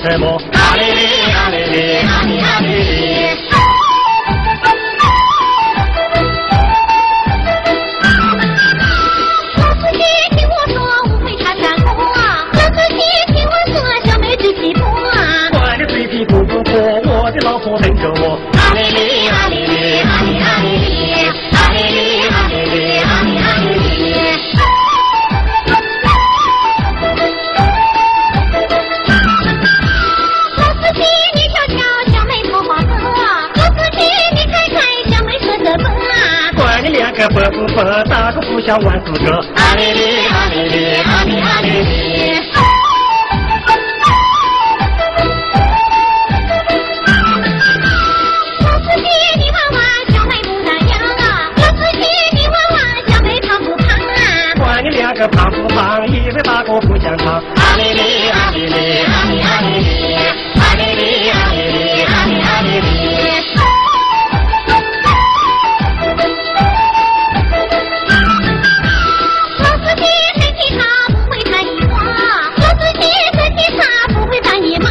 什么？阿哩哩阿哩哩阿哩阿哩哩。老司机听我说，误会他三姑啊。老司机听我说，小妹子皮肤啊。管你嘴皮不不破，我的老婆等着我。阿哩哩阿哩哩阿哩阿哩哩阿哩哩阿哩哩阿哩阿哩哩。老司机你瞧瞧，小妹头花色啊。老司机你看看，小妹色泽粉啊。管你两个不不不，打个不响万字歌。阿哩哩阿哩哩阿哩阿哩哩。老司机你娃娃小妹不那样啊。老司机你娃娃小妹胖不胖啊。管你两个胖不胖，一会打个不相唱。阿哩哩阿哩哩阿哩阿哩哩阿哩哩阿哩哩阿哩阿哩哩。老司机身体差不会穿衣服啊。老司机身体差不会穿衣服啊。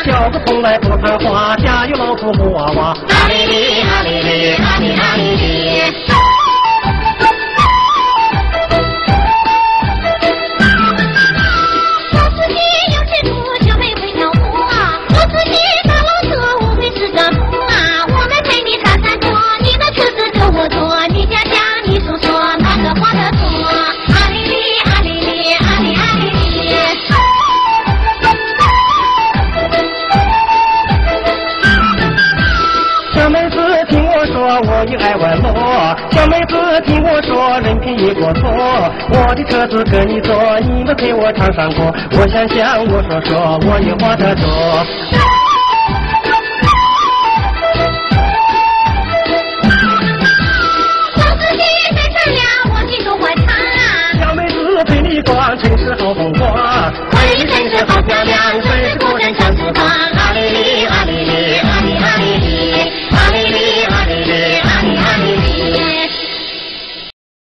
小子从来不谈话，家有老婆母娃娃。阿哩哩阿哩哩阿哩阿哩哩。老司机有前途，小妹会跳舞啊。老司机大老车，我会是个主啊。我们陪你看山坡，你的车子跟我坐，你讲讲，你说说哪个花的多？阿哩哩阿哩哩阿哩阿哩哩。小妹子听我说，我也爱玩乐。小妹子听我说，人品也不错。我的车子跟你坐，你们陪我唱山歌。我想想，我说说，我也花得多。